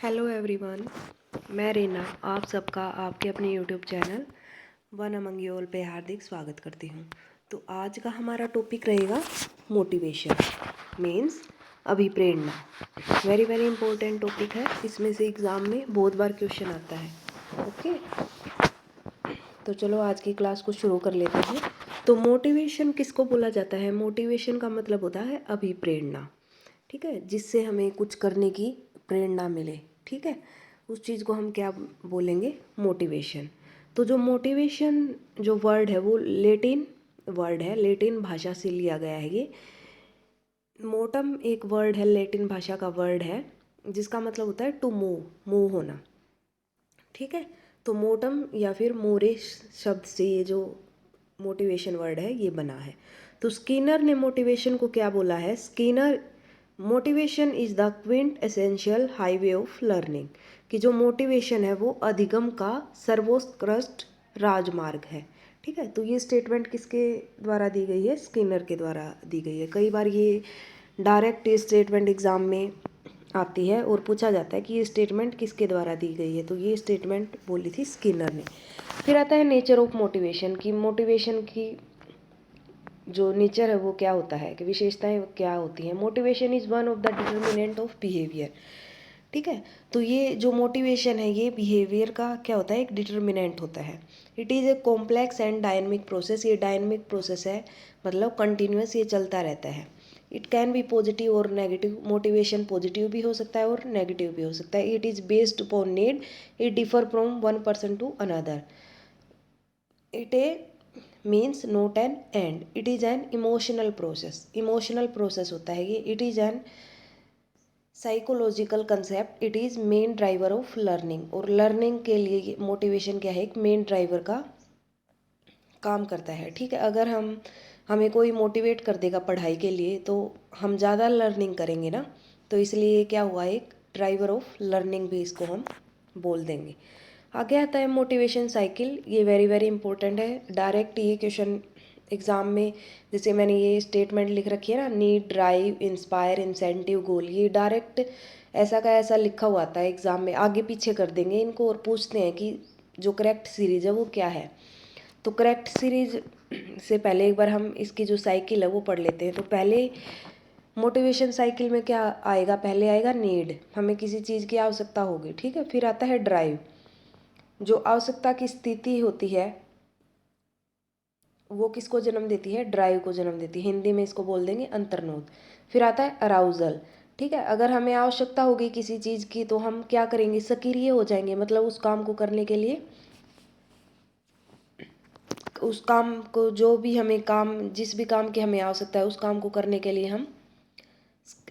Hello everyone, मैं रीना आप सबका आपके अपने YouTube channel one among you all पे हार्दिक स्वागत करती हूँ। तो आज का हमारा टॉपिक रहेगा मोटिवेशन मीन्स अभिप्रेरणा। वेरी वेरी इंपॉर्टेंट टॉपिक है, इसमें से एग्ज़ाम में बहुत बार क्वेश्चन आता है। ओके, तो चलो आज की क्लास को शुरू कर लेते हैं। तो मोटिवेशन किसको बोला जाता है? मोटिवेशन का मतलब होता है अभिप्रेरणा, ठीक है, जिससे हमें कुछ करने की प्रेरणा मिले, ठीक है, उस चीज़ को हम क्या बोलेंगे? मोटिवेशन। तो जो मोटिवेशन जो वर्ड है वो लेटिन वर्ड है, लेटिन भाषा से लिया गया है। ये मोटम एक वर्ड है, लेटिन भाषा का वर्ड है, जिसका मतलब होता है टू मूव, मूव होना, ठीक है। तो मोटम या फिर मोरे शब्द से ये जो मोटिवेशन वर्ड है ये बना है। तो स्किनर ने मोटिवेशन को क्या बोला है? Skinner motivation is the Quint essential highway of learning, कि जो मोटिवेशन है वो अधिगम का सर्वोत्कृष्ट राजमार्ग है, ठीक है। तो ये स्टेटमेंट किसके द्वारा दी गई है? स्किनर के द्वारा दी गई है। कई बार ये डायरेक्ट स्टेटमेंट एग्ज़ाम में आती है और पूछा जाता है कि ये स्टेटमेंट किसके द्वारा दी गई है, तो ये स्टेटमेंट बोली थी स्किनर ने। फिर आता है नेचर ऑफ मोटिवेशन, की मोटिवेशन की जो नेचर है वो क्या होता है, कि विशेषताएं क्या होती हैं। Motivation is one of the determinant of behaviour, ठीक है। तो ये जो मोटिवेशन है ये बिहेवियर का क्या होता है? एक डिटर्मिनेंट होता है। It is a complex and dynamic process, ये डायनेमिक प्रोसेस है, मतलब कंटिन्यूस ये चलता रहता है। इट कैन बी पॉजिटिव और नेगेटिव, मोटिवेशन पॉजिटिव भी हो सकता है और नेगेटिव भी हो सकता है। It is based upon need, it differ from one person to another, it a means not an end, it is an emotional process, emotional process होता है ये। It is an psychological concept, it is main driver of learning, और learning के लिए motivation क्या है? एक main driver का काम करता है, ठीक है। अगर हमें कोई मोटिवेट कर देगा पढ़ाई के लिए तो हम ज़्यादा लर्निंग करेंगे ना, तो इसलिए क्या हुआ, एक ड्राइवर ऑफ लर्निंग भी इसको हम बोल देंगे। आगे आता है मोटिवेशन साइकिल, ये वेरी वेरी इंपॉर्टेंट है। डायरेक्ट ये क्वेश्चन एग्ज़ाम में, जैसे मैंने ये स्टेटमेंट लिख रखी है ना, नीड, ड्राइव, इंस्पायर, इंसेंटिव, गोल, ये डायरेक्ट ऐसा का ऐसा लिखा हुआ आता है एग्ज़ाम में, आगे पीछे कर देंगे इनको और पूछते हैं कि जो करेक्ट सीरीज है वो क्या है। तो करेक्ट सीरीज से पहले एक बार हम इसकी जो साइकिल है वो पढ़ लेते हैं। तो पहले मोटिवेशन साइकिल में क्या आएगा? पहले आएगा नीड, हमें किसी चीज़ की आवश्यकता होगी, ठीक है। फिर आता है ड्राइव, जो आवश्यकता की स्थिति होती है वो किसको जन्म देती है? ड्राइव को जन्म देती है, हिंदी में इसको बोल देंगे अंतर्नोद। फिर आता है अराउजल, ठीक है। अगर हमें आवश्यकता होगी किसी चीज़ की तो हम क्या करेंगे? सक्रिय हो जाएंगे, मतलब उस काम को करने के लिए, उस काम को, जो भी हमें काम, जिस भी काम की हमें आवश्यकता है उस काम को करने के लिए हम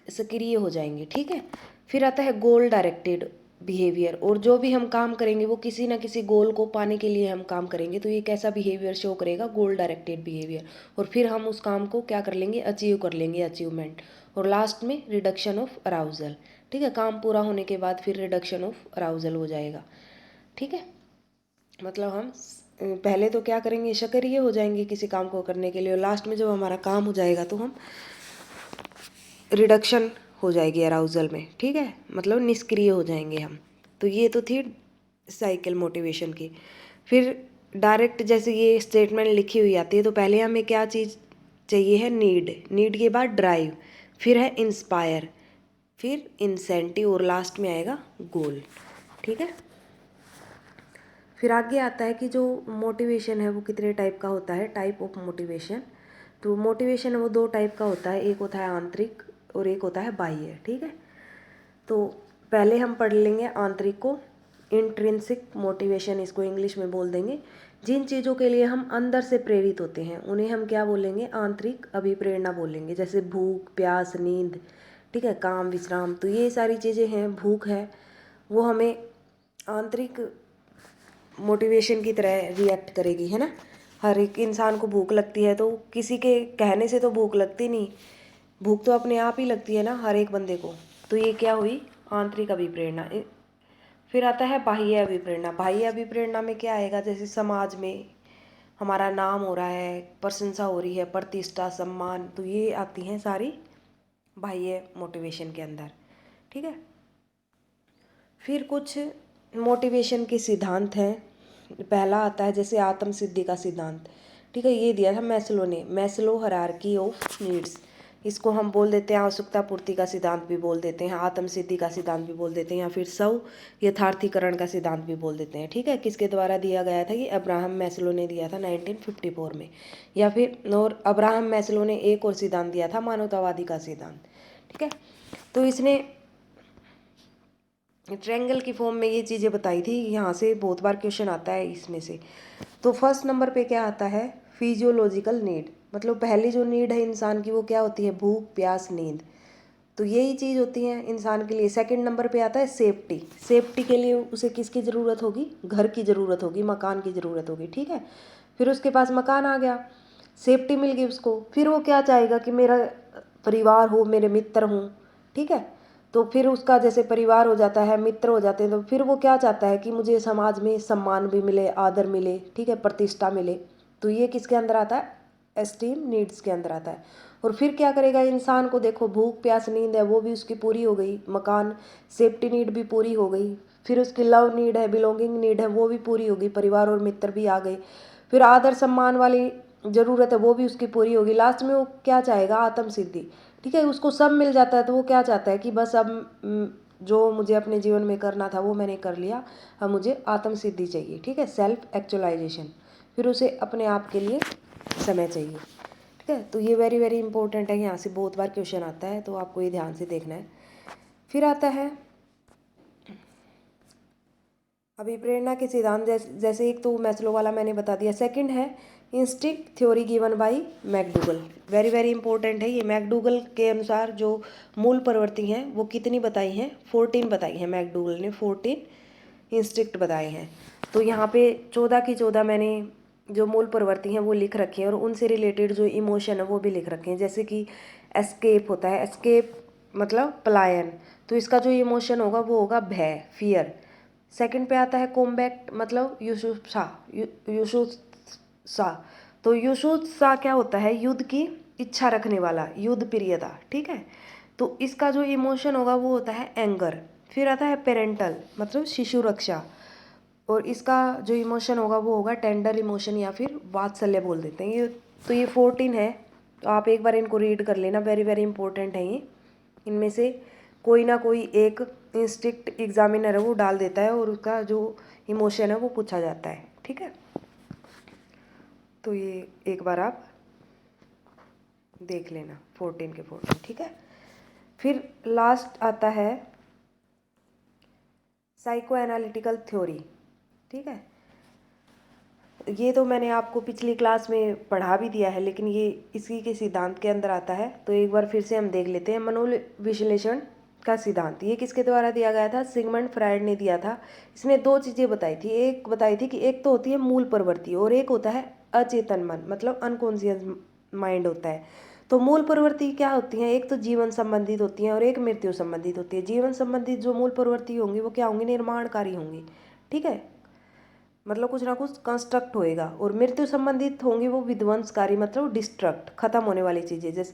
सक्रिय हो जाएंगे, ठीक है। फिर आता है गोल डायरेक्टेड बिहेवियर, और जो भी हम काम करेंगे वो किसी ना किसी गोल को पाने के लिए हम काम करेंगे, तो ये कैसा बिहेवियर शो करेगा? गोल डायरेक्टेड बिहेवियर। और फिर हम उस काम को क्या कर लेंगे? अचीव कर लेंगे, अचीवमेंट। और लास्ट में रिडक्शन ऑफ अराउजल, ठीक है। काम पूरा होने के बाद फिर रिडक्शन ऑफ अराउजल हो जाएगा, ठीक है। मतलब हम पहले तो क्या करेंगे? सक्रिय हो जाएंगे किसी काम को करने के लिए, और लास्ट में जब हमारा काम हो जाएगा तो हम रिडक्शन हो जाएगी अराउजल में, ठीक है, मतलब निष्क्रिय हो जाएंगे हम। तो ये तो थी साइकिल मोटिवेशन की। फिर डायरेक्ट जैसे ये स्टेटमेंट लिखी हुई आती है तो पहले हमें क्या चीज़ चाहिए है? नीड, नीड के बाद ड्राइव, फिर है इंस्पायर, फिर इंसेंटिव, और लास्ट में आएगा गोल, ठीक है। फिर आगे आता है कि जो मोटिवेशन है वो कितने टाइप का होता है, टाइप ऑफ मोटिवेशन। तो मोटिवेशन है वो दो टाइप का होता है, एक होता है आंतरिक और एक होता है बाह्य, ठीक है। तो पहले हम पढ़ लेंगे आंतरिक को, इंट्रिंसिक मोटिवेशन इसको इंग्लिश में बोल देंगे। जिन चीज़ों के लिए हम अंदर से प्रेरित होते हैं उन्हें हम क्या बोलेंगे? आंतरिक अभिप्रेरणा बोलेंगे, जैसे भूख, प्यास, नींद, ठीक है, काम, विश्राम। तो ये सारी चीज़ें हैं, भूख है वो हमें आंतरिक मोटिवेशन की तरह रिएक्ट करेगी, है ना। हर एक इंसान को भूख लगती है, तो किसी के कहने से तो भूख लगती नहीं, भूख तो अपने आप ही लगती है ना हर एक बंदे को। तो ये क्या हुई? आंतरिक अभिप्रेरणा। फिर आता है बाह्य अभिप्रेरणा। बाह्य अभिप्रेरणा में क्या आएगा? जैसे समाज में हमारा नाम हो रहा है, प्रशंसा हो रही है, प्रतिष्ठा, सम्मान, तो ये आती हैं सारी बाह्य मोटिवेशन के अंदर, ठीक है। फिर कुछ मोटिवेशन के सिद्धांत हैं। पहला आता है जैसे आत्म सिद्धि का सिद्धांत, ठीक है, ये दिया था मैस्लो ने, मैस्लो हायरार्की ऑफ नीड्स। इसको हम बोल देते हैं आवश्यकता पूर्ति का सिद्धांत भी बोल देते हैं, आत्म सिद्धि का सिद्धांत भी बोल देते हैं, या फिर स्व यथार्थीकरण का सिद्धांत भी बोल देते हैं, ठीक है। किसके द्वारा दिया गया था? ये अब्राहम मैस्लो ने दिया था 1954 में। या फिर और अब्राहम मैस्लो ने एक और सिद्धांत दिया था, मानवतावादी का सिद्धांत, ठीक है। तो इसने ट्रायंगल की फॉर्म में ये चीज़ें बताई थी। यहाँ से बहुत बार क्वेश्चन आता है इसमें से। तो फर्स्ट नंबर पे क्या आता है? फिजियोलॉजिकल नीड, मतलब पहली जो नीड है इंसान की वो क्या होती है? भूख, प्यास, नींद। तो यही चीज़ होती है इंसान के लिए। सेकंड नंबर पे आता है सेफ्टी। सेफ्टी के लिए उसे किसकी ज़रूरत होगी? घर की ज़रूरत होगी, मकान की ज़रूरत होगी, ठीक है। फिर उसके पास मकान आ गया, सेफ्टी मिल गई उसको। फिर वो क्या चाहेगा कि मेरा परिवार हो, मेरे मित्र हों, ठीक है। तो फिर उसका जैसे परिवार हो जाता है, मित्र हो जाते हैं, तो फिर वो क्या चाहता है कि मुझे समाज में सम्मान भी मिले, आदर मिले, ठीक है, प्रतिष्ठा मिले। तो ये किसके अंदर आता है? एस्टीम नीड्स के अंदर आता है। और फिर क्या करेगा इंसान को? देखो, भूख, प्यास, नींद है वो भी उसकी पूरी हो गई, मकान, सेफ्टी नीड भी पूरी हो गई। फिर उसकी लव नीड है, बिलोंगिंग नीड है, वो भी पूरी होगी, परिवार और मित्र भी आ गए। फिर आदर सम्मान वाली ज़रूरत है वो भी उसकी पूरी होगी। लास्ट में वो क्या चाहेगा? आत्म सिद्धि, ठीक है। उसको सब मिल जाता है तो वो क्या चाहता है कि बस अब जो मुझे अपने जीवन में करना था वो मैंने कर लिया, अब मुझे आत्म सिद्धि चाहिए, ठीक है, सेल्फ एक्चुअलाइजेशन। फिर उसे अपने आप के लिए समय चाहिए, ठीक है। तो ये वेरी वेरी इंपॉर्टेंट है, यहाँ से बहुत बार क्वेश्चन आता है, तो आपको ये ध्यान से देखना है। फिर आता है अभिप्रेरणा के सिद्धांत। जैसे एक तो मैस्लो वाला मैंने बता दिया। सेकंड है instinct theory given by McDougall. Very very important है ये। मैकडूगल के अनुसार जो मूल प्रवृत्ति हैं वो कितनी बताई हैं? 14 बताई हैं। मैकडूगल ने 14 इंस्टिंक्ट बताए हैं। तो यहाँ पे 14 की 14 मैंने जो मूल प्रवृत्ति हैं वो लिख रखी हैं, और उनसे रिलेटेड जो इमोशन है वो भी लिख रखे हैं। जैसे कि एस्केप होता है, एस्केप मतलब पलायन, तो इसका जो इमोशन होगा वो होगा भय, फियर। सेकंड पे आता है कॉम्बैक्ट, मतलब युसुत्सा, युसुत्सा। तो युसुत्सा क्या होता है? युद्ध की इच्छा रखने वाला, युद्ध प्रियता, ठीक है। तो इसका जो इमोशन होगा वो होता है एंगर। फिर आता है पेरेंटल, मतलब शिशु रक्षा, और इसका जो इमोशन होगा वो होगा टेंडर इमोशन या फिर वात्सल्य बोल देते हैं ये। तो ये 14 है, तो आप एक बार इनको रीड कर लेना, वेरी वेरी इंपॉर्टेंट है ये। इनमें से कोई ना कोई एक इंस्टिक्ट एग्जामिनर है वो डाल देता है, और उसका जो इमोशन है वो पूछा जाता है, ठीक है। तो ये एक बार आप देख लेना 14 के 14, ठीक है। फिर लास्ट आता है साइको एनालिटिकल थ्योरी, ठीक है। ये तो मैंने आपको पिछली क्लास में पढ़ा भी दिया है, लेकिन ये इसी के सिद्धांत के अंदर आता है। तो एक बार फिर से हम देख लेते हैं। मनोविश्लेषण का सिद्धांत ये किसके द्वारा दिया गया था? सिगमंड फ्रायड ने दिया था। इसने दो चीज़ें बताई थी। एक बताई थी कि एक तो होती है मूल प्रवृत्ति, और एक होता है अचेतन मन, मतलब अनकॉन्शियस माइंड होता है। तो मूल प्रवृत्ति क्या होती हैं? एक तो जीवन संबंधित होती हैं और एक मृत्यु संबंधित होती है। जीवन संबंधित जो मूल प्रवृत्ति होंगी वो क्या होंगी? निर्माणकारी होंगी, ठीक है, मतलब कुछ ना कुछ कंस्ट्रक्ट होएगा। और मृत्यु संबंधित होंगी वो विध्वंसकारी, मतलब डिस्ट्रक्ट, खत्म होने वाली चीज़ें। जैसे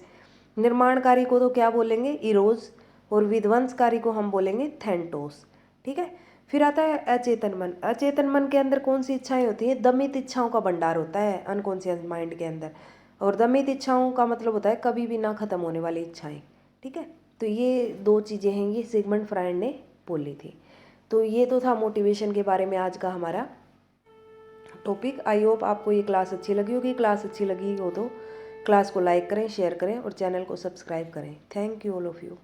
निर्माणकारी को तो क्या बोलेंगे? इरोज, और विध्वंसकारी को हम बोलेंगे थैंटोस, ठीक है। फिर आता है अचेतन मन। अचेतन मन के अंदर कौन सी इच्छाएं होती हैं? दमित इच्छाओं का भंडार होता है अनकॉन्शियस माइंड के अंदर। और दमित इच्छाओं का मतलब होता है कभी भी ना खत्म होने वाली इच्छाएं, ठीक है। तो ये दो चीज़ें हैं, ये सिगमंड फ्रायड ने बोली थी। तो ये तो था मोटिवेशन के बारे में आज का हमारा टॉपिक। आई होप आपको ये क्लास अच्छी लगी होगी। क्लास अच्छी लगी हो तो क्लास को लाइक करें, शेयर करें और चैनल को सब्सक्राइब करें। Thank you all of you.